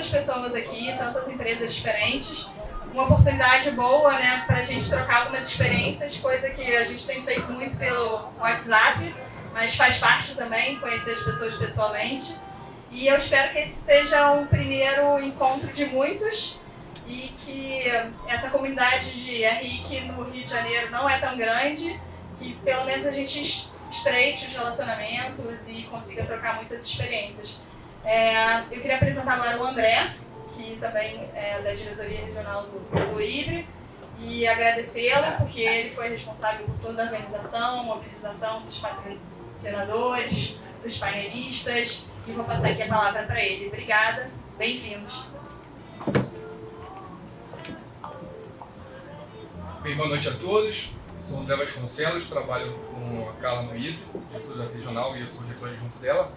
tantas pessoas aqui, tantas empresas diferentes. Uma oportunidade boa, né, para a gente trocar algumas experiências, coisa que a gente tem feito muito pelo WhatsApp, mas faz parte também conhecer as pessoas pessoalmente. E eu espero que esse seja um primeiro encontro de muitos e que essa comunidade de RI que no Rio de Janeiro não é tão grande, que pelo menos a gente estreite os relacionamentos e consiga trocar muitas experiências. Eu queria apresentar agora o André, que também é da diretoria regional do IBRE, e agradecê-lo, porque ele foi responsável por toda a organização, mobilização dos patrocinadores, dos painelistas, e vou passar aqui a palavra para ele. Obrigada, bem-vindos. Bem, boa noite a todos. Eu sou o André Vasconcelos, trabalho com a Carla no IBRE, diretora regional, e eu sou diretor adjunto dela.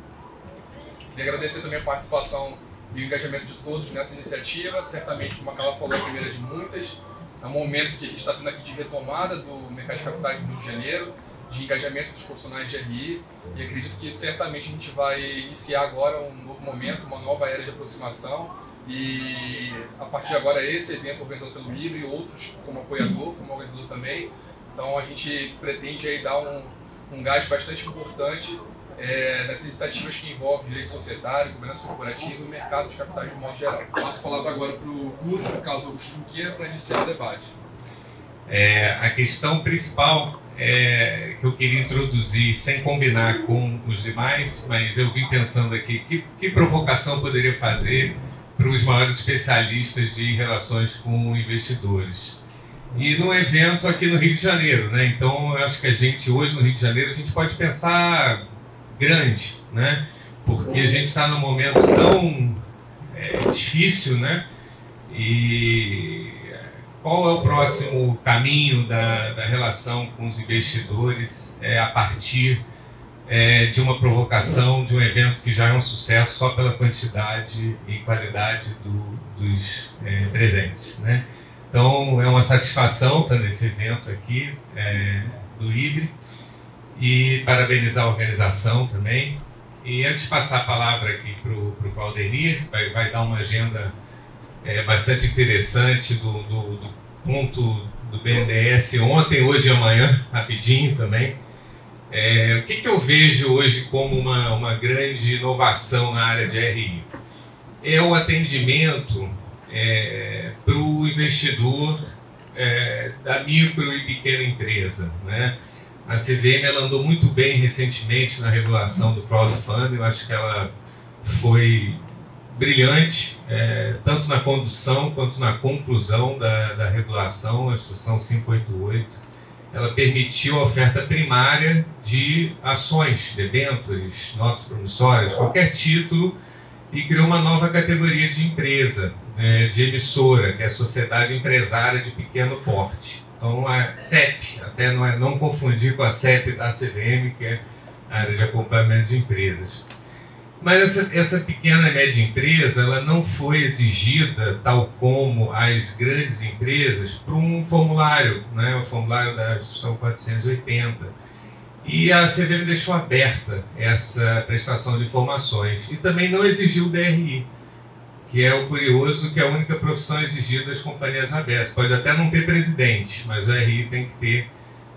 Queria agradecer também a participação e o engajamento de todos nessa iniciativa. Certamente, como a Carla falou, é a primeira de muitas. É um momento que a gente está tendo aqui de retomada do mercado de capitais no Rio de Janeiro, de engajamento dos profissionais de RI, e acredito que certamente a gente vai iniciar agora um novo momento, uma nova era de aproximação, e a partir de agora esse evento organizado pelo IBRE e outros como apoiador, como organizador também. Então a gente pretende aí dar um gás bastante importante nessas iniciativas que envolvem direito societário, governança corporativa e mercado de capitais de modo geral. Passo a palavra agora para o Guto, Carlos Augusto Junqueira, para iniciar o debate. A questão principal que eu queria introduzir, sem combinar com os demais, mas eu vim pensando aqui, que provocação poderia fazer para os maiores especialistas de relações com investidores. E no evento aqui no Rio de Janeiro, né? Então eu acho que a gente hoje no Rio de Janeiro a gente pode pensar grande, né? Porque a gente está num momento tão difícil, né? E qual é o próximo caminho da relação com os investidores a partir de uma provocação, de um evento que já é um sucesso só pela quantidade e qualidade dos presentes, né? Então é uma satisfação estar nesse evento aqui do IBRE e parabenizar a organização também. E antes de passar a palavra aqui para o Claudenir, vai dar uma agenda bastante interessante do ponto do BNDES ontem, hoje e amanhã, rapidinho também. O que eu vejo hoje como uma grande inovação na área de RI? É o atendimento para o investidor da micro e pequena empresa, né? A CVM ela andou muito bem recentemente na regulação do crowdfunding. Eu acho que ela foi brilhante, tanto na condução quanto na conclusão da regulação, a instrução 588. Ela permitiu a oferta primária de ações, debêntures, notas promissórias, qualquer título, e criou uma nova categoria de empresa, de emissora, que é a Sociedade Empresária de Pequeno Porte. Então, a CEP, até não confundir com a CEP da CVM, que é a área de acompanhamento de empresas. Mas essa pequena e média empresa ela não foi exigida, tal como as grandes empresas, por um formulário, né, o formulário da Instrução 480. E a CVM deixou aberta essa prestação de informações. E também não exigiu o DRI, que é o curioso, que é a única profissão exigida das companhias abertas. Pode até não ter presidente, mas o RI tem que ter,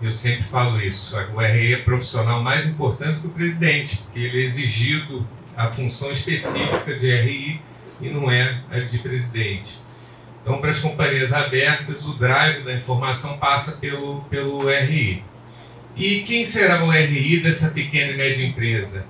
eu sempre falo isso, o RI é profissional mais importante que o presidente, porque ele é exigido a função específica de RI e não é a de presidente. Então, para as companhias abertas, o drive da informação passa pelo RI. E quem será o RI dessa pequena e média empresa?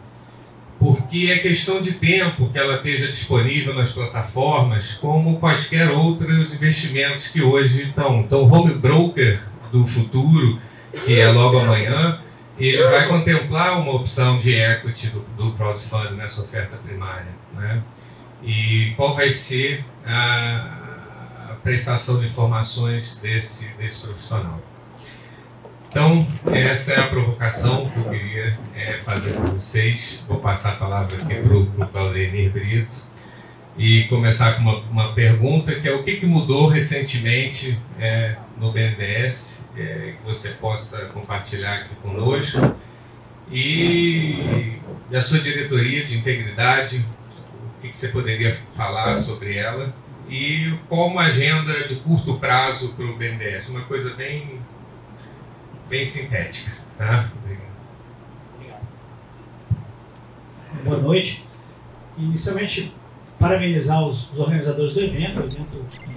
Porque é questão de tempo que ela esteja disponível nas plataformas, como quaisquer outros investimentos que hoje estão. Então, o home broker do futuro, que é logo amanhã, ele vai contemplar uma opção de equity do crowdfunding nessa oferta primária, né? E qual vai ser a prestação de informações desse profissional? Então, essa é a provocação que eu queria fazer para vocês. Vou passar a palavra aqui para o Claudenir Brito e começar com uma pergunta, que é o que mudou recentemente no BNDES, que você possa compartilhar aqui conosco, e a sua diretoria de integridade, o que você poderia falar sobre ela e qual uma agenda de curto prazo para o BNDES, uma coisa bem sintética. Tá? Obrigado. Boa noite. Inicialmente, parabenizar os organizadores do evento,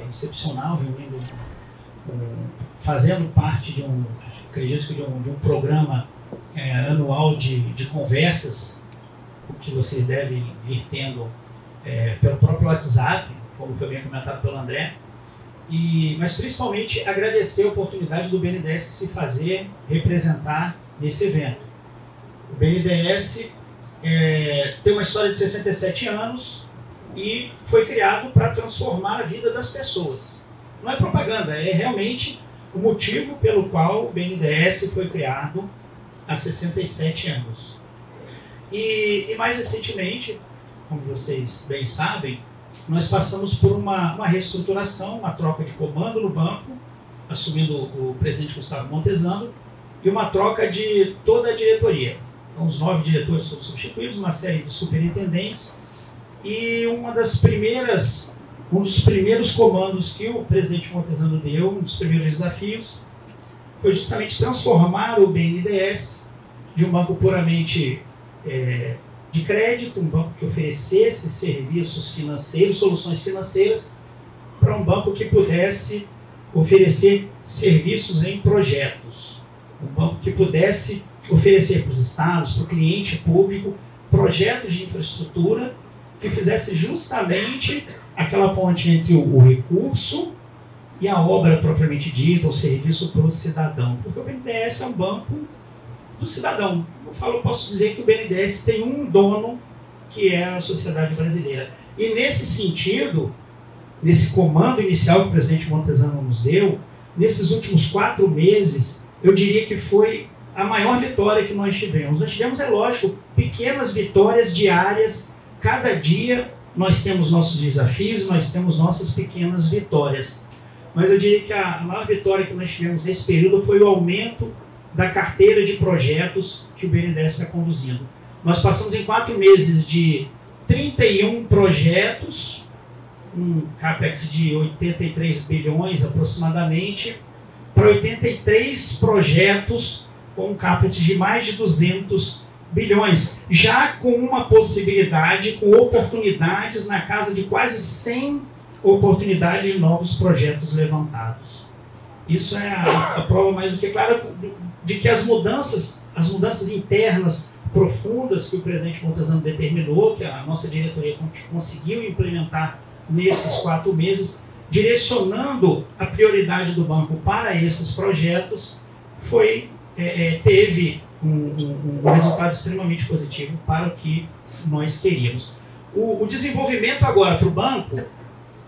excepcional, reunindo, fazendo parte de acredito que de um programa anual de conversas que vocês devem vir tendo pelo próprio WhatsApp, como foi bem comentado pelo André, mas principalmente agradecer a oportunidade do BNDES se fazer representar nesse evento. O BNDES tem uma história de 67 anos e foi criado para transformar a vida das pessoas. Não é propaganda, é realmente o motivo pelo qual o BNDES foi criado há 67 anos. E mais recentemente, como vocês bem sabem, nós passamos por uma reestruturação, uma troca de comando no banco, assumindo o presidente Gustavo Montezano, e uma troca de toda a diretoria. Então, os 9 diretores foram substituídos, uma série de superintendentes, e um dos primeiros comandos que o presidente Montezano deu, um dos primeiros desafios, foi justamente transformar o BNDES de um banco puramente de crédito, um banco que oferecesse serviços financeiros, soluções financeiras, para um banco que pudesse oferecer serviços em projetos. Um banco que pudesse oferecer para os estados, para o cliente público, projetos de infraestrutura que fizesse justamente aquela ponte entre o recurso e a obra propriamente dita, o serviço para o cidadão. Porque o BNDES é um banco do cidadão. Posso dizer que o BNDES tem um dono, que é a sociedade brasileira. E nesse sentido, nesse comando inicial que o presidente Montezano nos deu, nesses últimos 4 meses, eu diria que foi a maior vitória que nós tivemos. Nós tivemos, é lógico, pequenas vitórias diárias. Cada dia nós temos nossos desafios, nós temos nossas pequenas vitórias. Mas eu diria que a maior vitória que nós tivemos nesse período foi o aumento da carteira de projetos que o BNDES está conduzindo. Nós passamos em 4 meses de 31 projetos, um capex de 83 bilhões aproximadamente, para 83 projetos com um capex de mais de 200 bilhões, já com uma possibilidade, com oportunidades na casa de quase 100 oportunidades de novos projetos levantados. Isso é a prova mais do que clara de que as mudanças internas profundas que o presidente Montezano determinou, que a nossa diretoria conseguiu implementar nesses 4 meses, direcionando a prioridade do banco para esses projetos, teve um resultado extremamente positivo para o que nós queríamos. O desenvolvimento agora para o banco,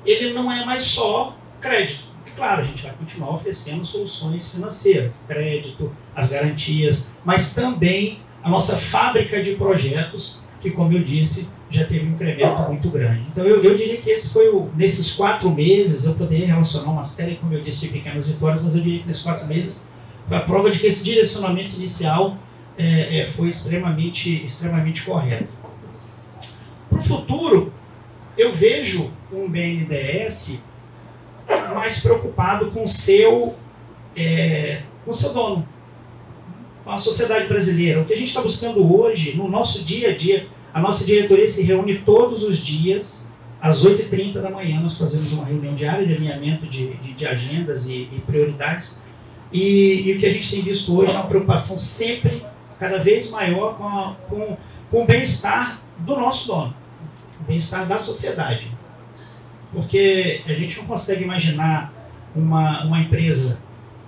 ele não é mais só crédito. É claro, a gente vai continuar oferecendo soluções financeiras, crédito, as garantias, mas também a nossa fábrica de projetos, que, como eu disse, já teve um incremento muito grande. Então, eu diria que esse foi nesses 4 meses, eu poderia relacionar uma série, como eu disse, de pequenas vitórias, mas eu diria que nesses 4 meses foi a prova de que esse direcionamento inicial foi extremamente correto. Para o futuro, eu vejo um BNDES mais preocupado com o seu dono, com a sociedade brasileira. O que a gente está buscando hoje, no nosso dia a dia, a nossa diretoria se reúne todos os dias, às 8h30 da manhã, nós fazemos uma reunião diária de alinhamento de agendas e prioridades, e o que a gente tem visto hoje é uma preocupação sempre, cada vez maior, com o bem-estar do nosso dono, o bem-estar da sociedade. Porque a gente não consegue imaginar uma empresa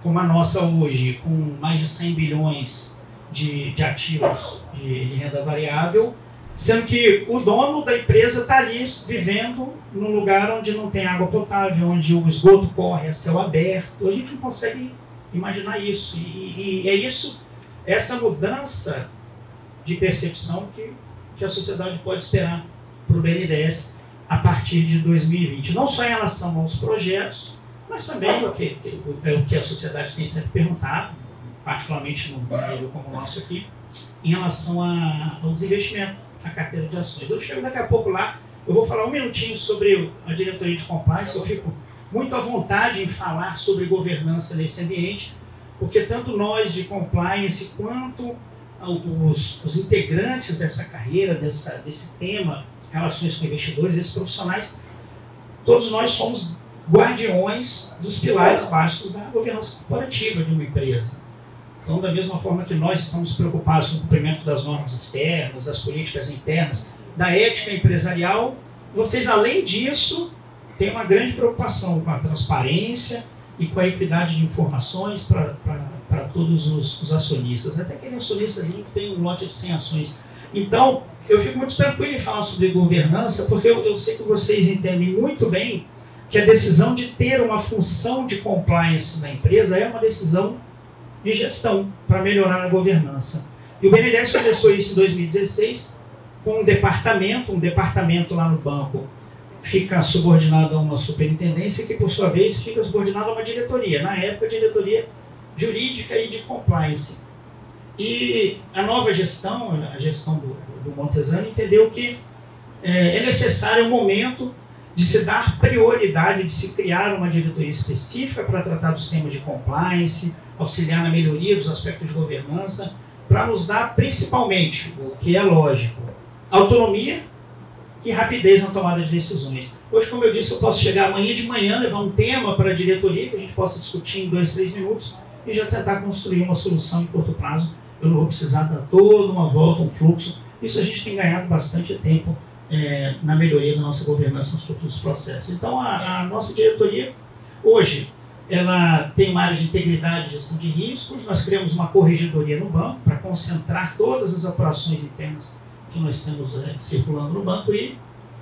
como a nossa hoje, com mais de 100 bilhões de ativos de renda variável, sendo que o dono da empresa está ali vivendo num lugar onde não tem água potável, onde o esgoto corre a céu aberto. A gente não consegue imaginar isso. E é essa mudança de percepção que a sociedade pode esperar para o BNDES a partir de 2020. Não só em relação aos projetos, mas também o que a sociedade tem sempre perguntado, particularmente no nível como o nosso aqui, em relação ao desinvestimento, a carteira de ações. Eu chego daqui a pouco lá Eu vou falar um minutinho sobre a diretoria de compliance. Eu fico muito à vontade em falar sobre governança nesse ambiente, porque tanto nós de compliance quanto os integrantes dessa carreira, desse tema, relações com investidores, esses profissionais, todos nós somos guardiões dos pilares básicos da governança corporativa de uma empresa. Então, da mesma forma que nós estamos preocupados com o cumprimento das normas externas, das políticas internas, da ética empresarial, vocês, além disso, têm uma grande preocupação com a transparência e com a equidade de informações para todos os acionistas, até aquele acionista que tem um lote de 100 ações. Então, eu fico muito tranquilo em falar sobre governança, porque eu sei que vocês entendem muito bem que a decisão de ter uma função de compliance na empresa é uma decisão de gestão para melhorar a governança. E o BNDES começou isso em 2016 com um departamento lá no banco fica subordinado a uma superintendência que, por sua vez, fica subordinado a uma diretoria. Na época, diretoria jurídica e de compliance. E a nova gestão, a gestão do Montesano, entendeu que é necessário um momento de se dar prioridade, de se criar uma diretoria específica para tratar dos temas de compliance, auxiliar na melhoria dos aspectos de governança, para nos dar principalmente, o que é lógico, autonomia e rapidez na tomada de decisões. Hoje, como eu disse, eu posso chegar amanhã de manhã, levar um tema para a diretoria, que a gente possa discutir em 2, 3 minutos, e já tentar construir uma solução em curto prazo. Eu não vou precisar dar toda uma volta, um fluxo. Isso a gente tem ganhado bastante tempo na melhoria da nossa governança nos futuros processos. Então, a nossa diretoria, hoje, ela tem uma área de integridade e gestão de riscos. Nós criamos uma corregedoria no banco para concentrar todas as apurações internas que nós temos circulando no banco e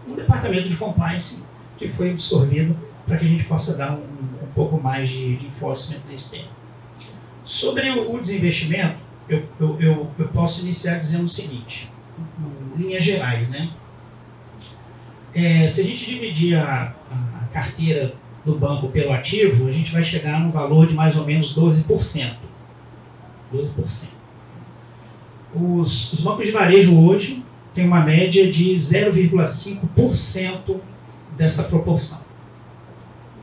um departamento de compliance que foi absorvido para que a gente possa dar um pouco mais de enforcement nesse tema. Sobre o desinvestimento, eu posso iniciar dizendo o seguinte, em linhas gerais, né? Se a gente dividir a carteira do banco pelo ativo, a gente vai chegar num valor de mais ou menos 12%. 12%. Os bancos de varejo hoje têm uma média de 0,5% dessa proporção.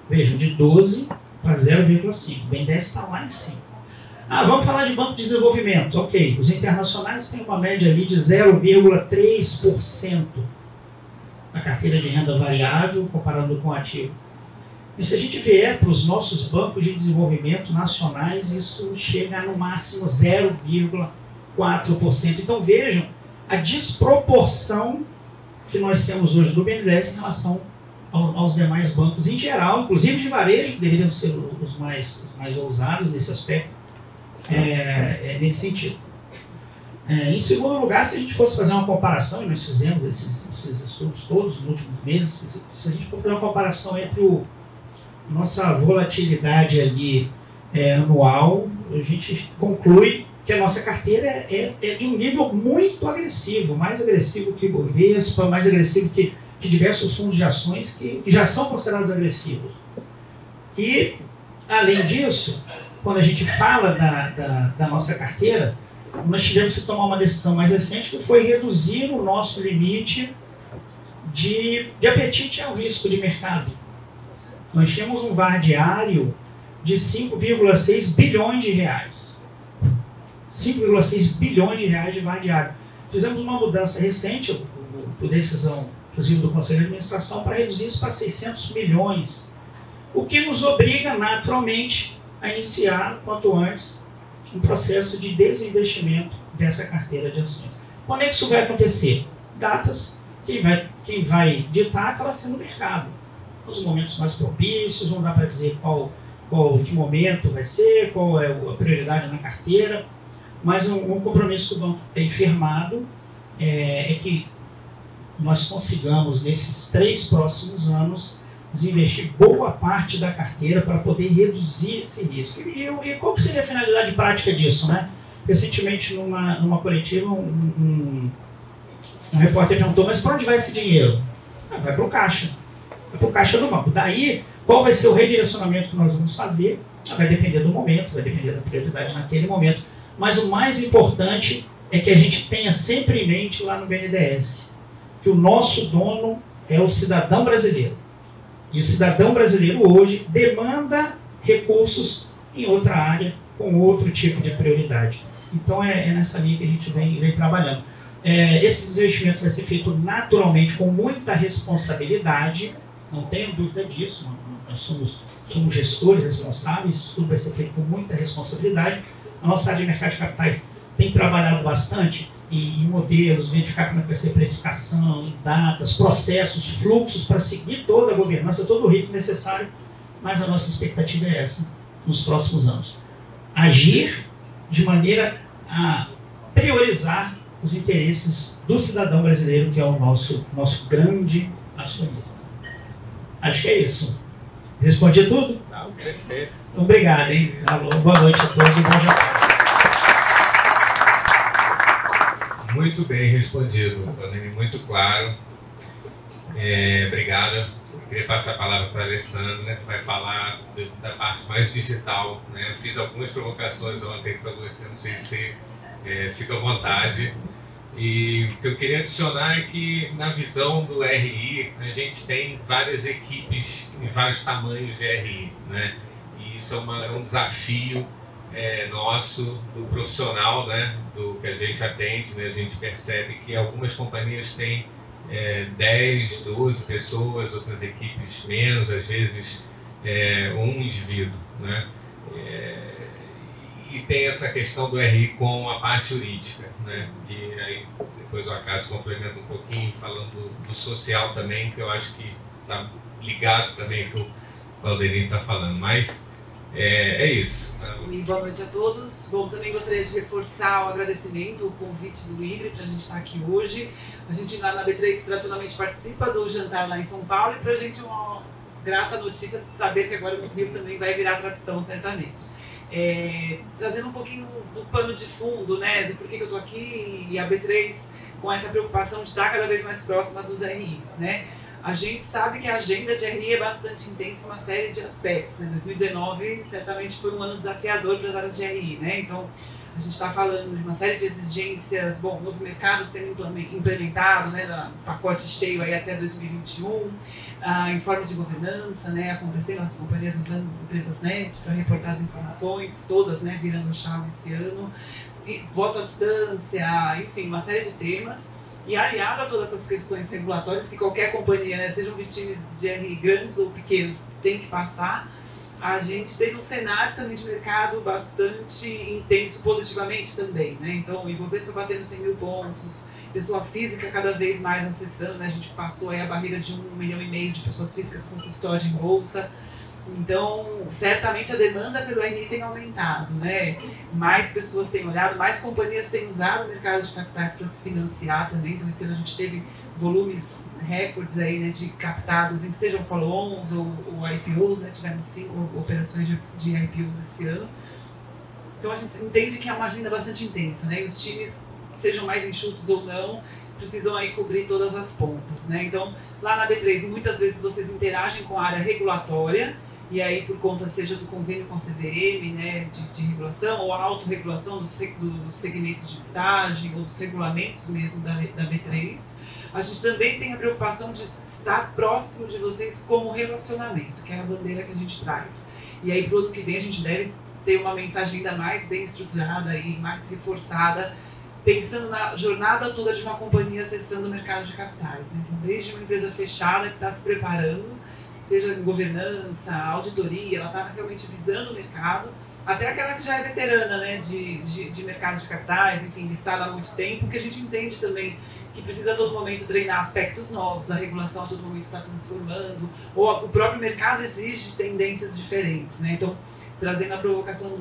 Vejam, de 12% para 0,5%. O BNDES está lá em cima. Vamos falar de banco de desenvolvimento. Ok, os internacionais têm uma média ali de 0,3% na carteira de renda variável, comparando com o ativo. E se a gente vier para os nossos bancos de desenvolvimento nacionais, isso chega a no máximo 0,4%. Então vejam a desproporção que nós temos hoje do BNDES em relação aos demais bancos em geral, inclusive de varejo, que deveriam ser os mais ousados nesse aspecto, nesse sentido. Em segundo lugar, se a gente fosse fazer uma comparação, e nós fizemos esses estudos todos nos últimos meses, se a gente for fazer uma comparação entre nossa volatilidade ali anual, a gente conclui que a nossa carteira é de um nível muito agressivo, mais agressivo que o Bovespa, mais agressivo que diversos fundos de ações que já são considerados agressivos. E, além disso, quando a gente fala da nossa carteira, nós tivemos que tomar uma decisão mais recente, que foi reduzir o nosso limite de apetite ao risco de mercado. Nós tínhamos um VaR diário de 5,6 bilhões de reais. 5,6 bilhões de reais de VaR diário. Fizemos uma mudança recente, por decisão, inclusive do Conselho de Administração, para reduzir isso para 600 milhões. O que nos obriga, naturalmente, a iniciar, quanto antes, um processo de desinvestimento dessa carteira de ações. Quando é que isso vai acontecer? Datas, quem vai ditar acaba sendo o mercado. Os momentos mais propícios, não dá para dizer que momento vai ser, qual é a prioridade na carteira, mas um compromisso que o banco tem firmado é que nós consigamos, nesses 3 próximos anos, desinvestir boa parte da carteira para poder reduzir esse risco. E qual que seria a finalidade prática disso, né? Recentemente, numa coletiva, um repórter perguntou, mas para onde vai esse dinheiro? Vai para o caixa. Vai para o caixa do banco. Daí, qual vai ser o redirecionamento que nós vamos fazer? Vai depender do momento, vai depender da prioridade naquele momento. Mas o mais importante é que a gente tenha sempre em mente lá no BNDES que o nosso dono é o cidadão brasileiro. E o cidadão brasileiro hoje demanda recursos em outra área, com outro tipo de prioridade. Então é nessa linha que a gente vem trabalhando. Esse investimento vai ser feito naturalmente com muita responsabilidade, não tenho dúvida disso, nós somos gestores responsáveis, isso tudo vai ser feito com muita responsabilidade. A nossa área de mercado de capitais tem trabalhado bastante em modelos, verificar como é que vai ser a precificação, em datas, processos, fluxos, para seguir toda a governança, todo o ritmo necessário, mas a nossa expectativa é essa nos próximos anos. Agir de maneira a priorizar os interesses do cidadão brasileiro, que é o nosso grande acionista. Acho que é isso. Respondi tudo? Não, perfeito. Então, obrigado, hein? Alô, boa noite a todos e bom jantar. Muito bem respondido, Dona, muito claro. Obrigado. Eu queria passar a palavra para a Alessandra, que vai falar da parte mais digital, né? Eu fiz algumas provocações ontem para você, não sei se fica à vontade. E o que eu queria adicionar é que, na visão do RI, a gente tem várias equipes em vários tamanhos de RI, né? E isso é um desafio nosso, do profissional, né? Do que a gente atende, né? A gente percebe que algumas companhias têm 10, 12 pessoas, outras equipes menos, às vezes um indivíduo, né? E tem essa questão do RI com a parte jurídica, né? E aí depois o Acácio complementa um pouquinho falando do social também, que eu acho que está ligado também com o que o Valdeir está falando, mas é isso. E boa noite a todos. Bom, também gostaria de reforçar o agradecimento, o convite do IBRE para a gente estar aqui hoje. A gente lá na B3 tradicionalmente participa do jantar lá em São Paulo e para a gente é uma grata notícia saber que agora no Rio também vai virar tradição, certamente. Trazendo um pouquinho do pano de fundo, né, do porquê que eu estou aqui e a B3 com essa preocupação de estar cada vez mais próxima dos RIs, né? A gente sabe que a agenda de RI é bastante intensa em uma série de aspectos, né? 2019 certamente foi um ano desafiador para as áreas de RI, né? Então a gente está falando de uma série de exigências, bom, novo mercado sendo implementado, né, pacote cheio aí até 2021, informe de governança, né, acontecendo, as companhias usando empresas net para reportar as informações, todas, né, virando chave esse ano, e voto à distância, enfim, uma série de temas. E aliado a todas essas questões regulatórias que qualquer companhia, né, sejam de times de RI grandes ou pequenos, tem que passar, a gente teve um cenário também de mercado bastante intenso positivamente também, né? Então, o Ibovespa batendo 100 mil pontos, pessoa física cada vez mais acessando, né? A gente passou aí a barreira de 1,5 milhão de pessoas físicas com custódia em bolsa. Então, certamente a demanda pelo RI tem aumentado, né? Mais pessoas têm olhado, mais companhias têm usado o mercado de capitais para se financiar também. Então, esse ano a gente teve volumes recordes aí, né, de captados, em que sejam follow-ons ou IPOs, né? Tivemos 5 operações de IPOs esse ano. Então, a gente entende que é uma agenda bastante intensa, né? E os times, sejam mais enxutos ou não, precisam aí cobrir todas as pontas, né? Então, lá na B3, muitas vezes vocês interagem com a área regulatória, e aí por conta seja do convênio com a CVM, né, de regulação, ou a autorregulação dos segmentos de listagem, ou dos regulamentos mesmo da B3, a gente também tem a preocupação de estar próximo de vocês como relacionamento, que é a bandeira que a gente traz. E aí, para o ano que vem, a gente deve ter uma mensagem ainda mais bem estruturada e mais reforçada, pensando na jornada toda de uma companhia acessando o mercado de capitais, né? Então, desde uma empresa fechada que está se preparando, seja em governança, auditoria, ela está realmente visando o mercado, até aquela que já é veterana, né, de mercado de capitais, enfim, listada há muito tempo, que a gente entende também que precisa a todo momento treinar aspectos novos, a regulação a todo momento está transformando, ou o próprio mercado exige tendências diferentes, né? Então, trazendo a provocação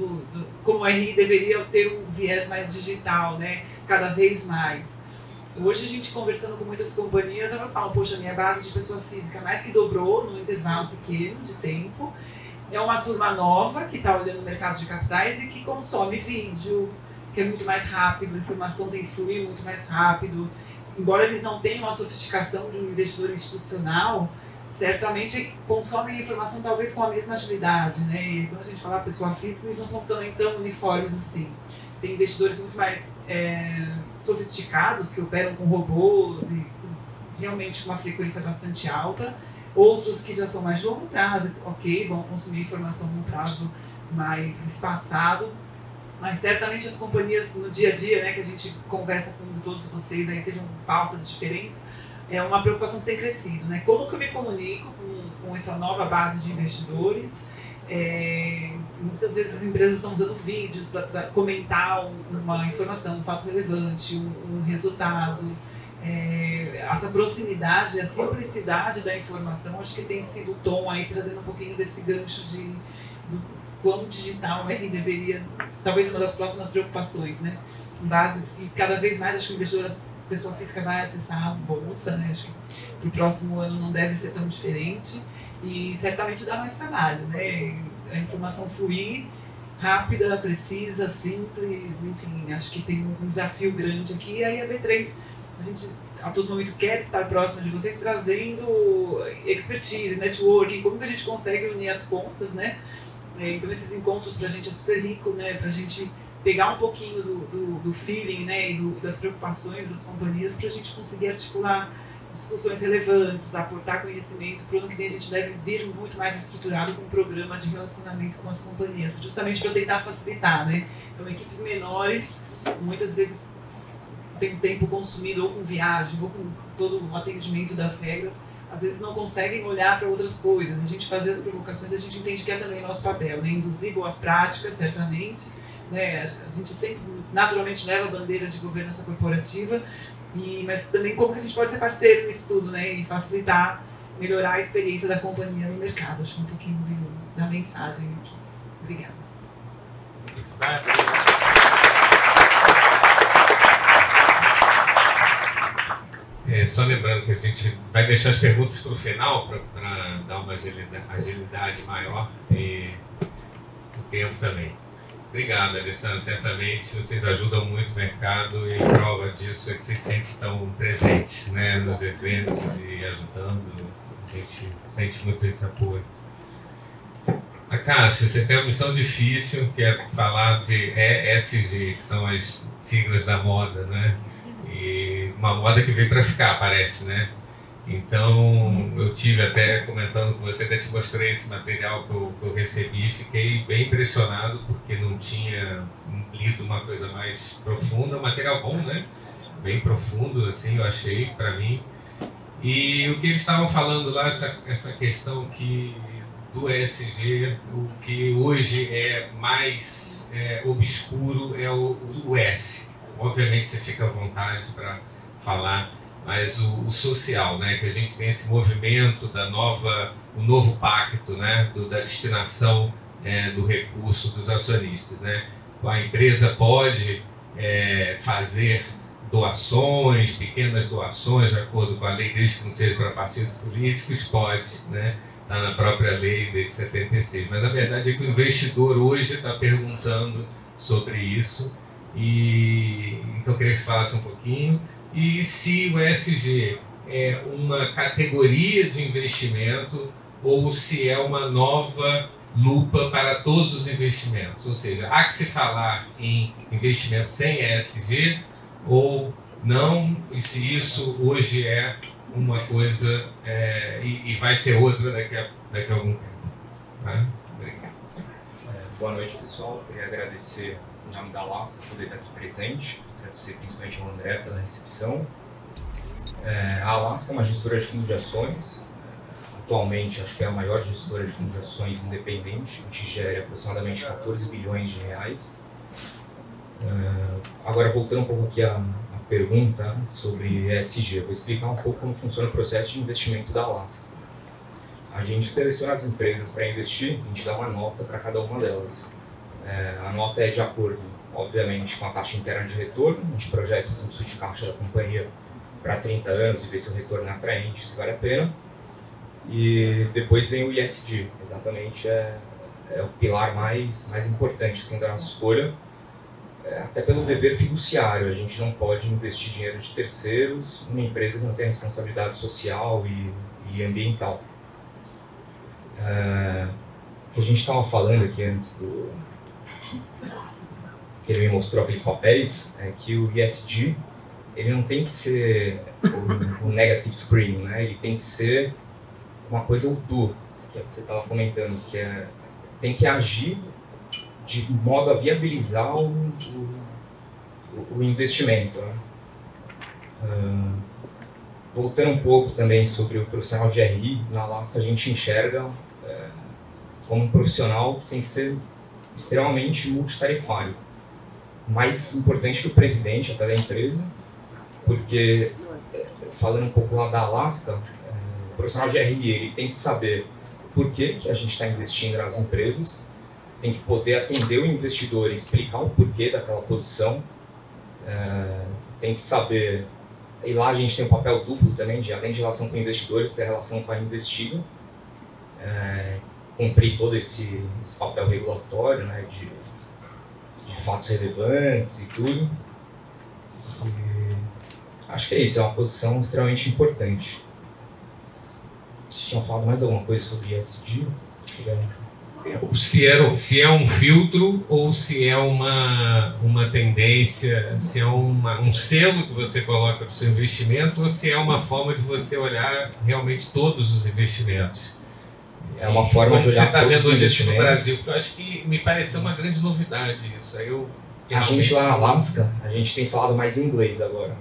como o RI deveria ter um viés mais digital, né, cada vez mais. Hoje a gente conversando com muitas companhias, elas falam, poxa, minha base de pessoa física mais que dobrou num intervalo pequeno de tempo. É uma turma nova que está olhando o mercado de capitais e que consome vídeo, que é muito mais rápido, a informação tem que fluir muito mais rápido. Embora eles não tenham a sofisticação de um investidor institucional, certamente consomem a informação talvez com a mesma agilidade, né? E quando a gente fala pessoa física, eles não são também tão uniformes assim. Tem investidores muito mais sofisticados, que operam com robôs e realmente com uma frequência bastante alta, outros que já são mais de longo prazo, ok, vão consumir informação num prazo mais espaçado, mas certamente as companhias no dia a dia, né, que a gente conversa com todos vocês, aí sejam pautas diferentes, é uma preocupação que tem crescido, né? Como que eu me comunico com essa nova base de investidores? Muitas vezes as empresas estão usando vídeos para comentar uma informação, um fato relevante, um resultado. Essa proximidade, a simplicidade da informação, acho que tem sido o tom aí, trazendo um pouquinho desse gancho do quão digital deveria, talvez uma das próximas preocupações, né? Bases, e cada vez mais acho que o investidor, a pessoa física vai acessar a bolsa, né? Acho que o próximo ano não deve ser tão diferente e certamente dá mais trabalho, né? A informação fluir, rápida, precisa, simples, enfim, acho que tem um desafio grande aqui. E aí a B3, a gente a todo momento quer estar próximo de vocês, trazendo expertise, networking, como que a gente consegue unir as pontas, né? Então esses encontros pra gente é super rico, né? Pra gente pegar um pouquinho do feeling, né? E das preocupações das companhias, pra gente conseguir articular discussões relevantes, aportar conhecimento. Para o ano que vem a gente deve vir muito mais estruturado com um programa de relacionamento com as companhias, justamente para tentar facilitar, né? Então equipes menores, muitas vezes tem tempo consumido ou com viagem, ou com todo o atendimento das regras, às vezes não conseguem olhar para outras coisas. A gente fazer as provocações, a gente entende que é também nosso papel, né? Induzir boas práticas, certamente, né? A gente sempre naturalmente leva a bandeira de governança corporativa, mas também como que a gente pode ser parceiro nisso tudo, né? E facilitar, melhorar a experiência da companhia no mercado. Acho que um pouquinho da mensagem aqui. Obrigada. Só lembrando que a gente vai deixar as perguntas para o final, para dar uma agilidade maior e o tempo também. Obrigado, Alessandro. Certamente vocês ajudam muito o mercado e prova disso é que vocês sempre estão presentes, né, nos eventos e ajudando. A gente sente muito esse apoio. Cássio, você tem uma missão difícil, que é falar de ESG, que são as siglas da moda, né? E uma moda que veio para ficar, parece, né? Então, eu tive até comentando com você, até te mostrei esse material que eu recebi, fiquei bem impressionado porque não tinha lido uma coisa mais profunda, um material bom, né? Bem profundo, assim, eu achei, para mim. E o que eles estavam falando lá, essa questão do ESG, o que hoje é mais obscuro é o S. Obviamente você fica à vontade para falar, mas o social, né, que a gente tem esse movimento o novo pacto, né, da destinação do recurso dos acionistas, né. A empresa pode fazer doações, pequenas doações, de acordo com a lei, desde que não seja para partidos políticos, pode, né, está na própria lei desde 76. Mas a verdade é que o investidor hoje está perguntando sobre isso, e então eu queria que você falasse um pouquinho. E se o ESG é uma categoria de investimento ou se é uma nova lupa para todos os investimentos. Ou seja, há que se falar em investimento sem ESG ou não, e se isso hoje é uma coisa e vai ser outra daqui a algum tempo. Tá? Obrigado. Boa noite, pessoal. Queria agradecer em nome da Alaska por poder estar aqui presente. Agradecer principalmente ao André pela recepção. A Alaska é uma gestora de fundos de ações. Atualmente, acho que é a maior gestora de fundos de ações independente. A gente gera aproximadamente 14 bilhões de reais. Agora, voltando um pouco aqui à pergunta sobre ESG, eu vou explicar um pouco como funciona o processo de investimento da Alaska. A gente seleciona as empresas para investir, a gente dá uma nota para cada uma delas. A nota é de acordo, obviamente, com a taxa interna de retorno. A gente projeta o fluxo de caixa da companhia para 30 anos e vê se o retorno é atraente, se vale a pena. E depois vem o ESG, exatamente é o pilar mais importante assim, da nossa escolha, até pelo dever fiduciário. A gente não pode investir dinheiro de terceiros numa empresa que não tem responsabilidade social e ambiental. O que a gente estava falando aqui antes que ele me mostrou aqueles papéis, é que o ESG ele não tem que ser o negative screening, né? Ele tem que ser uma coisa do, que é o que você estava comentando, que tem que agir de modo a viabilizar o investimento, né? Voltando um pouco também sobre o profissional de RI, na Alaska a gente enxerga como um profissional que tem que ser extremamente multitarefário. Mais importante que o presidente até da empresa, porque, falando um pouco lá da Alaska, o profissional de RI ele tem que saber por que a gente está investindo nas empresas, tem que poder atender o investidor e explicar o porquê daquela posição, tem que saber, e lá a gente tem um papel duplo também, além de relação com investidores, ter relação com a investida, cumprir todo esse papel regulatório, né, de fatos relevantes e tudo. E acho que é isso, é uma posição extremamente importante. Vocês tinham falado mais alguma coisa sobre ESG? Se é um filtro ou se é uma tendência, se é um selo que você coloca no seu investimento ou se é uma forma de você olhar realmente todos os investimentos. É uma forma de olhar. Você está vendo hoje isso no Brasil, porque eu acho que me pareceu uma grande novidade isso. A gente lá na Alaska, a gente tem falado mais inglês agora.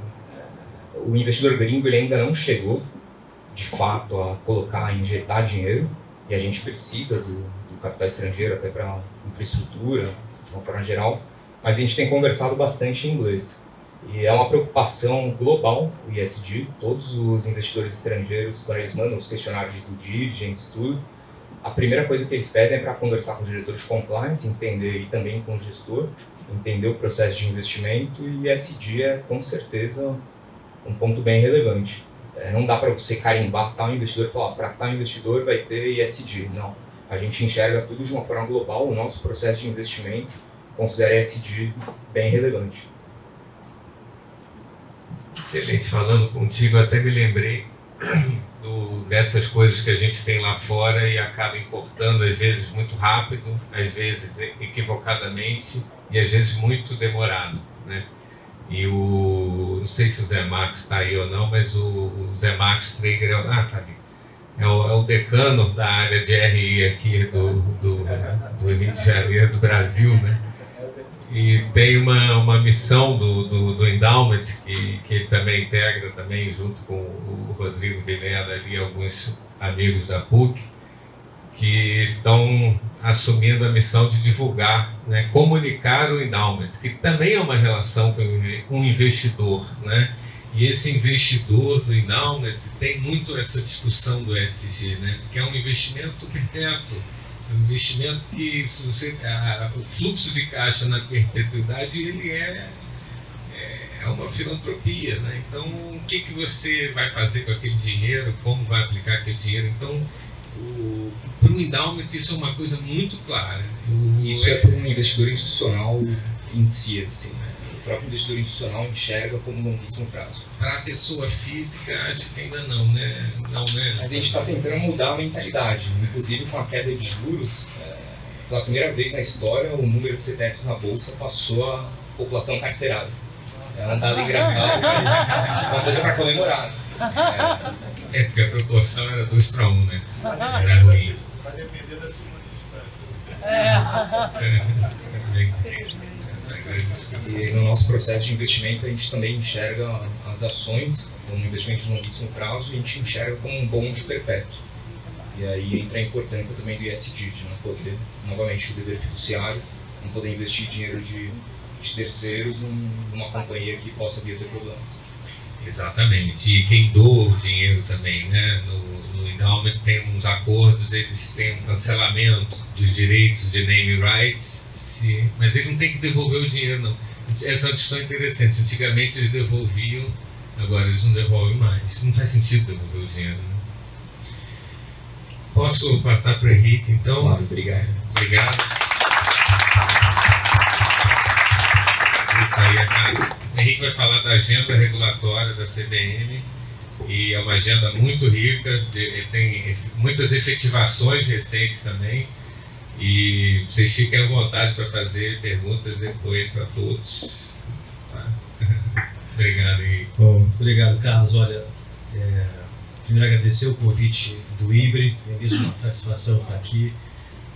O investidor gringo ele ainda não chegou, de fato, a colocar, a injetar dinheiro, e a gente precisa do capital estrangeiro até para infraestrutura, de uma forma geral, mas a gente tem conversado bastante em inglês. E é uma preocupação global, o ESG, todos os investidores estrangeiros, quando eles mandam os questionários de due diligence e tudo, a primeira coisa que eles pedem é para conversar com o diretor de compliance, entender, e também com o gestor, entender o processo de investimento, e ESG é, com certeza, um ponto bem relevante. Não dá para você carimbar tal investidor e falar, para tal investidor vai ter ESG. Não. A gente enxerga tudo de uma forma global, o nosso processo de investimento considera ESG bem relevante. Excelente, falando contigo, até me lembrei dessas coisas que a gente tem lá fora e acaba importando, às vezes muito rápido, às vezes equivocadamente e às vezes muito demorado, né? E não sei se o Zé Max está aí ou não, mas o Zé Max Trigger tá ali. É o decano da área de RI aqui do Rio de Janeiro, do Brasil, né? E tem uma missão do Endowment, que ele também integra, também, junto com o Rodrigo Vilela ali, alguns amigos da PUC, que estão assumindo a missão de divulgar, né, comunicar o Endowment, que também é uma relação com o investidor, né? E esse investidor do Endowment tem muito essa discussão do ESG, né? Que é um investimento perpétuo. Um investimento que o fluxo de caixa na perpetuidade ele é uma filantropia, né? Então, o que você vai fazer com aquele dinheiro, como vai aplicar aquele dinheiro? Então, para o Endowment isso é uma coisa muito clara. Isso é para um investidor institucional em si, assim, né? O próprio investidor institucional enxerga como longuíssimo prazo. Para a pessoa física, acho que ainda não, né? Mas a gente está tentando mudar a mentalidade. Inclusive, com a queda de juros, pela primeira vez na história, o número de CPFs na Bolsa passou a população carcerada. É um dado engraçado, é uma coisa para comemorar. Porque a proporção era 2:1, né? Era ruim. Vai depender da segunda instância. E no nosso processo de investimento, a gente também enxerga as ações como um investimento de longuíssimo prazo e a gente enxerga como um bônus perpétuo. E aí entra a importância também do ESG, de não poder, novamente, o dever fiduciário, não poder investir dinheiro de terceiros numa companhia que possa vir a ter problemas. Exatamente. E quem doa o dinheiro também, né? No Endowment tem uns acordos, eles têm um cancelamento dos direitos de name rights, mas eles não têm que devolver o dinheiro, não. Essa é uma discussão interessante. Antigamente eles devolviam, agora eles não devolvem mais. Não faz sentido devolver o dinheiro, né? Posso passar para o Henrique, então? Claro, obrigado. Obrigado. Isso aí, Cássio. O Henrique vai falar da agenda regulatória da CVM, e é uma agenda muito rica, tem muitas efetivações recentes também, e vocês fiquem à vontade para fazer perguntas depois para todos. Tá? Obrigado, Henrique. Bom, obrigado, Carlos. Olha, primeiro agradecer o convite do IBRE, é mesmo uma satisfação estar aqui.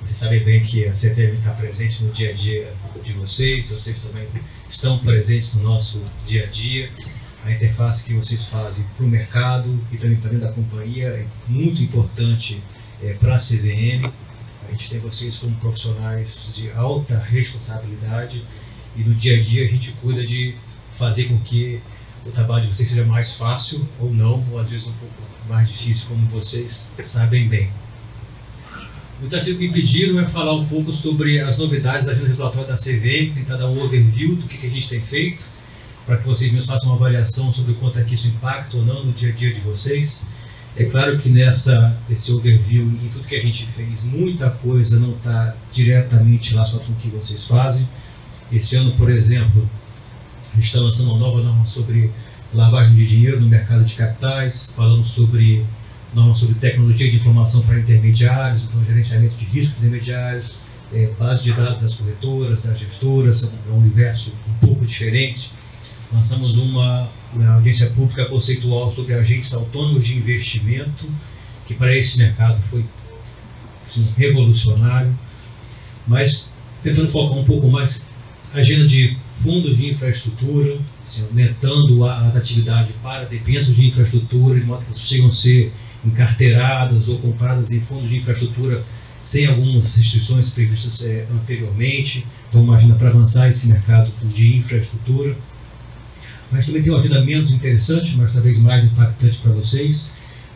Vocês sabem bem que a CETEV está presente no dia a dia de vocês também estão presentes no nosso dia a dia. A interface que vocês fazem para o mercado e também para dentro da companhia é muito importante para a CVM. A gente tem vocês como profissionais de alta responsabilidade e no dia a dia a gente cuida de fazer com que o trabalho de vocês seja mais fácil ou não, ou às vezes um pouco mais difícil, como vocês sabem bem. O desafio que me pediram é falar um pouco sobre as novidades da agenda regulatória da CVM, tentar dar um overview do que a gente tem feito, para que vocês mesmos façam uma avaliação sobre o quanto é que isso impacta ou não no dia a dia de vocês. É claro que nesse overview e tudo que a gente fez, muita coisa não está diretamente relacionada com o que vocês fazem. Esse ano, por exemplo, a gente está lançando uma nova norma sobre lavagem de dinheiro no mercado de capitais, falando sobre norma sobre tecnologia de informação para intermediários, então gerenciamento de riscos intermediários, base de dados das corretoras, das gestoras, é um universo um pouco diferente. Lançamos uma audiência pública conceitual sobre agentes autônomos de investimento, que para esse mercado foi revolucionário, mas tentando focar um pouco mais a agenda de fundos de infraestrutura, assim, aumentando a atividade para dependências de infraestrutura, de modo que elas chegam a ser encarteiradas ou compradas em fundos de infraestrutura sem algumas restrições previstas anteriormente. Então, uma agenda para avançar esse mercado de infraestrutura. Mas também tem uma agenda menos interessante, mas talvez mais impactante para vocês.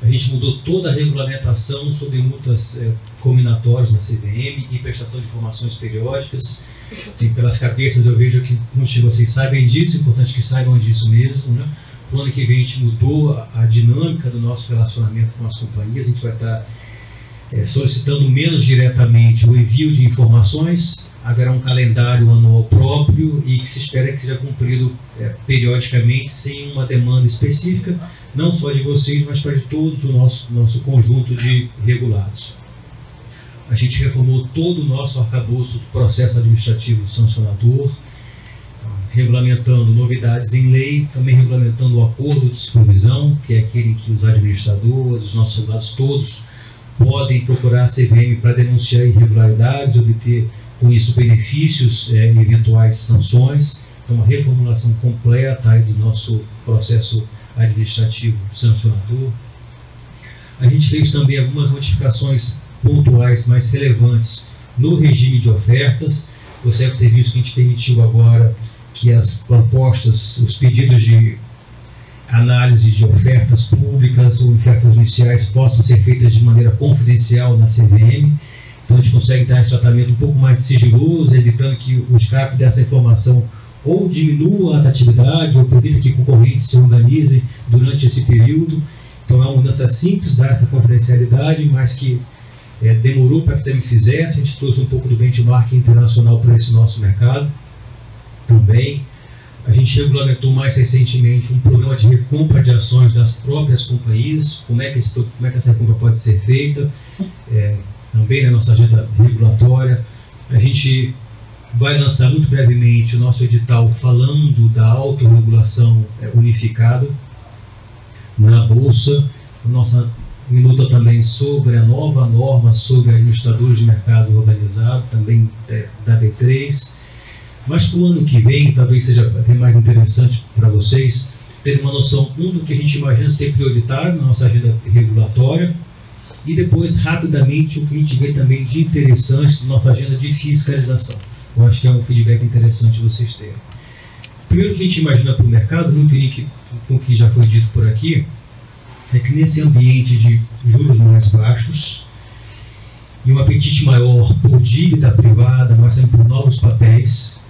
A gente mudou toda a regulamentação sobre multas combinatórias na CVM e prestação de informações periódicas. Assim, pelas cabeças eu vejo que muitos de vocês sabem disso, é importante que saibam disso mesmo, né? Para o ano que vem a gente mudou a dinâmica do nosso relacionamento com as companhias, a gente vai estar solicitando menos diretamente o envio de informações, haverá um calendário anual próprio e que se espera que seja cumprido periodicamente, sem uma demanda específica, não só de vocês, mas para de todos o nosso conjunto de regulados. A gente reformou todo o nosso arcabouço do processo administrativo sancionador, regulamentando novidades em lei, também regulamentando o acordo de supervisão, que é aquele em que os administradores, os nossos regulados todos, podem procurar a CVM para denunciar irregularidades, obter com isso benefícios e eventuais sanções. Então, uma reformulação completa aí do nosso processo administrativo sancionador. A gente fez também algumas modificações pontuais mais relevantes no regime de ofertas. Você deve ter visto que a gente permitiu agora que as propostas, os pedidos de análise de ofertas públicas ou ofertas iniciais possam ser feitas de maneira confidencial na CVM. Então a gente consegue dar esse tratamento um pouco mais sigiloso, evitando que o escape dessa informação ou diminua a atratividade ou permita que concorrentes se organizem durante esse período. Então é uma mudança simples, dar essa confidencialidade, mas que demorou para que a CVM fizesse. A gente trouxe um pouco do benchmark internacional para esse nosso mercado também. A gente regulamentou mais recentemente um programa de recompra de ações das próprias companhias, como é que essa recompra pode ser feita, também na nossa agenda regulatória. A gente vai lançar muito brevemente o nosso edital falando da autorregulação unificada na Bolsa. A nossa minuta também sobre a nova norma sobre administradores de mercado organizado, também da B3. Mas para o ano que vem, talvez seja até mais interessante para vocês terem uma noção, do que a gente imagina ser prioritário na nossa agenda regulatória e depois, rapidamente, o que a gente vê também de interessante na nossa agenda de fiscalização. Eu acho que é um feedback interessante vocês terem. Primeiro, o que a gente imagina para o mercado, muito link com o que já foi dito por aqui, é que nesse ambiente de juros mais baixos e um apetite maior por dívida privada, mas também por novos papéis,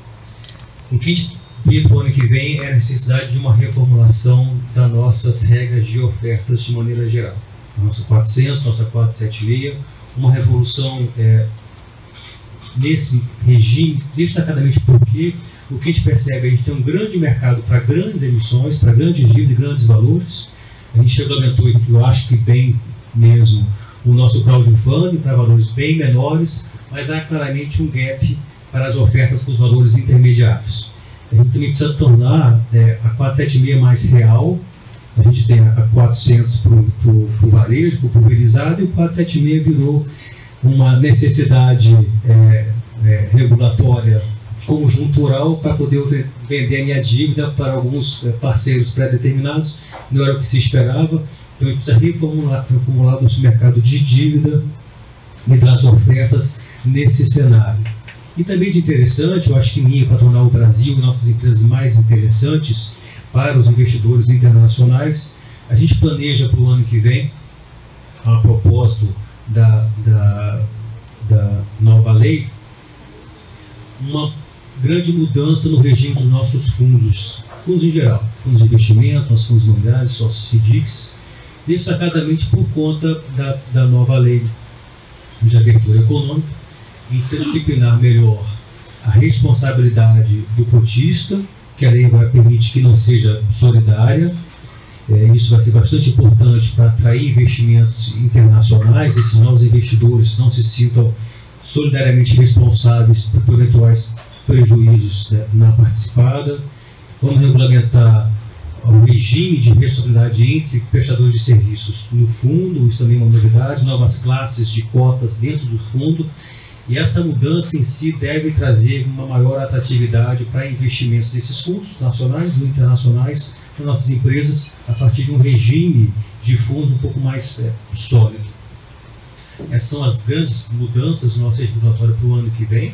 o que a gente vê para o ano que vem é a necessidade de uma reformulação das nossas regras de ofertas de maneira geral. Nossa 400, nossa 476, uma revolução nesse regime, destacadamente porque o que a gente percebe é que a gente tem um grande mercado para grandes emissões, para grandes dívidas e grandes valores. A gente regulamentou, eu acho que bem mesmo, o nosso crowdfunding para valores bem menores, mas há claramente um gap para as ofertas com os valores intermediários. A gente também precisa tornar a 476 mais real. A gente tem a 400 para o varejo, para o pulverizado, e o 476 virou uma necessidade regulatória conjuntural para poder vender a minha dívida para alguns parceiros pré-determinados. Não era o que se esperava, então a gente precisa reformular o nosso mercado de dívida e das ofertas nesse cenário. E também de interessante, eu acho que NIA, para tornar o Brasil e nossas empresas mais interessantes para os investidores internacionais, a gente planeja para o ano que vem, a propósito da nova lei, uma grande mudança no regime dos nossos fundos em geral, fundos de investimento, nossos fundos imobiliários, nossos FDICs, destacadamente por conta da nova lei de abertura econômica, em disciplinar melhor a responsabilidade do cotista, que a lei vai permitir que não seja solidária. Isso vai ser bastante importante para atrair investimentos internacionais. Esses novos investidores não se sintam solidariamente responsáveis por eventuais prejuízos na participada. Vamos regulamentar o regime de responsabilidade entre prestadores de serviços no fundo, isso também é uma novidade, novas classes de cotas dentro do fundo. E essa mudança em si deve trazer uma maior atratividade para investimentos desses fundos nacionais ou internacionais para nossas empresas, a partir de um regime de fundos um pouco mais sólido. Essas são as grandes mudanças do nosso regime regulatório para o ano que vem,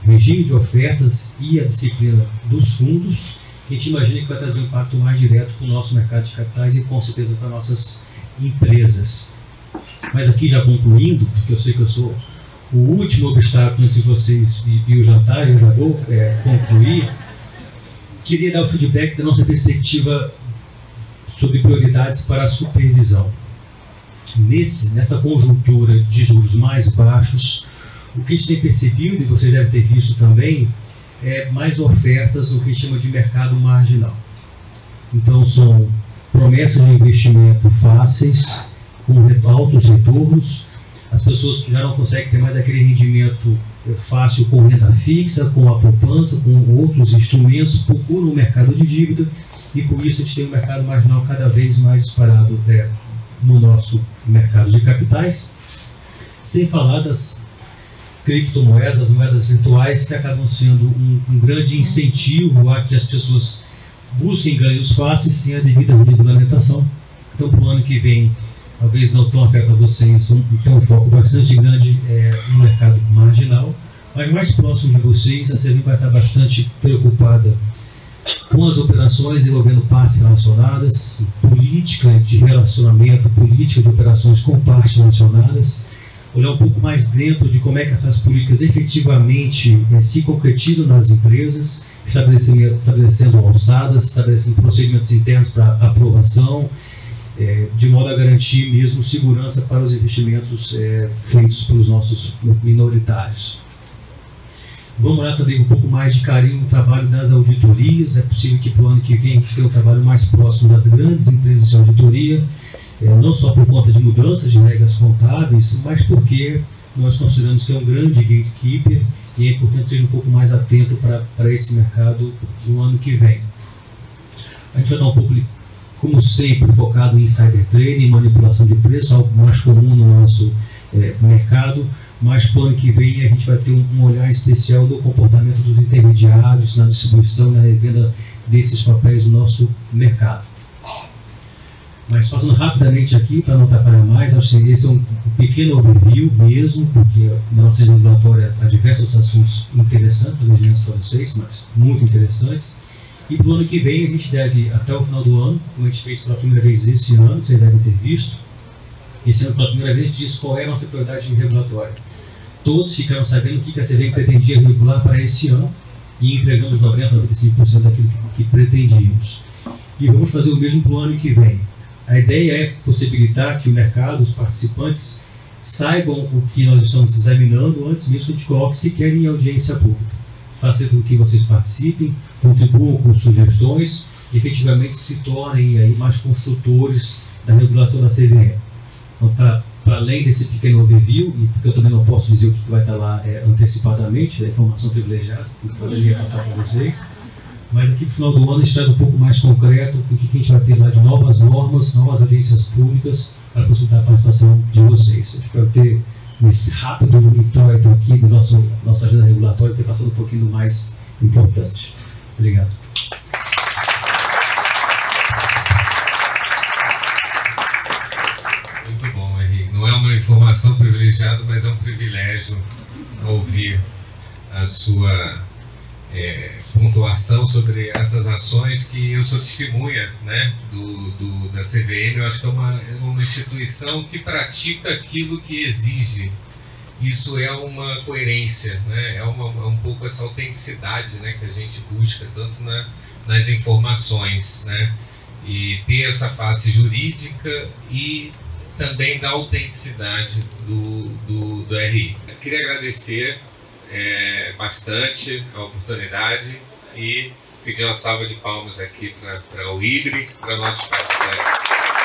o regime de ofertas e a disciplina dos fundos, que a gente imagina que vai trazer um impacto mais direto para o nosso mercado de capitais e com certeza para nossas empresas. Mas aqui já concluindo, porque eu sei que eu sou o último obstáculo entre vocês e o jantar, eu já vou concluir. Queria dar o feedback da nossa perspectiva sobre prioridades para a supervisão. Nessa conjuntura de juros mais baixos, o que a gente tem percebido, e vocês devem ter visto também, é mais ofertas no que a gente chama de mercado marginal. Então são promessas de investimento fáceis, com altos retornos. As pessoas que já não conseguem ter mais aquele rendimento fácil com renda fixa, com a poupança, com outros instrumentos, procuram o mercado de dívida, e com isso a gente tem um mercado marginal cada vez mais disparado no nosso mercado de capitais, sem falar das criptomoedas, moedas virtuais, que acabam sendo um grande incentivo a que as pessoas busquem ganhos fáceis sem a devida regulamentação. Então, para o ano que vem, talvez não tão afeta vocês, tem um foco bastante grande no mercado marginal, mas mais próximo de vocês, a CVM vai estar bastante preocupada com as operações envolvendo partes relacionadas, política de relacionamento, política de operações com partes relacionadas, olhar um pouco mais dentro de como é que essas políticas efetivamente se concretizam nas empresas, estabelecendo alçadas, estabelecendo procedimentos internos para aprovação, de modo a garantir mesmo segurança para os investimentos feitos pelos nossos minoritários. Vamos olhar também um pouco mais de carinho no trabalho das auditorias. É possível que para o ano que vem a gente tenha um trabalho mais próximo das grandes empresas de auditoria, não só por conta de mudanças de regras contábeis, mas porque nós consideramos que é um grande gatekeeper e é importante ser um pouco mais atento para esse mercado no ano que vem. A gente vai dar um pouco, como sempre, focado em insider trading, manipulação de preço, algo mais comum no nosso mercado, mas para o ano que vem a gente vai ter um olhar especial do comportamento dos intermediários na distribuição e na revenda desses papéis no nosso mercado. Mas passando rapidamente aqui, para não atrapalhar mais, acho que esse é um pequeno overview mesmo, porque na nossa regulatória há diversos assuntos interessantes, elementos para vocês, mas muito interessantes. E para o ano que vem a gente deve, até o final do ano, como a gente fez pela primeira vez esse ano, vocês devem ter visto, esse ano pela primeira vez a gente disse qual é a nossa prioridade regulatória. Todos ficaram sabendo o que a CVM pretendia regular para esse ano e entregamos 90-95% daquilo que pretendíamos. E vamos fazer o mesmo para o ano que vem. A ideia é possibilitar que o mercado, os participantes, saibam o que nós estamos examinando antes mesmo que a gente coloque sequer em audiência pública. Fazer com que vocês participem, contribuam com sugestões e efetivamente se tornem aí mais construtores da regulação da CVM. Então, para além desse pequeno overview, e porque eu também não posso dizer o que vai estar lá antecipadamente, a informação privilegiada, que eu poderia passar para vocês, mas aqui no final do ano a gente traz um pouco mais concreto o que a gente vai ter lá de novas normas, novas agências públicas para possibilitar a participação de vocês. Eu espero ter, nesse rápido introito aqui da nossa agenda regulatória, ter passado um pouquinho do mais importante. Obrigado. Muito bom, Henrique. Não é uma informação privilegiada, mas é um privilégio ouvir a sua pontuação sobre essas ações, que eu sou testemunha, né, da CVM. Eu acho que é uma instituição que pratica aquilo que exige. Isso é uma coerência, né? É um pouco essa autenticidade, né, que a gente busca tanto nas informações, né? E ter essa face jurídica e também da autenticidade do RI. Eu queria agradecer bastante a oportunidade e pedir uma salva de palmas aqui para o IBRE, para nossos participantes.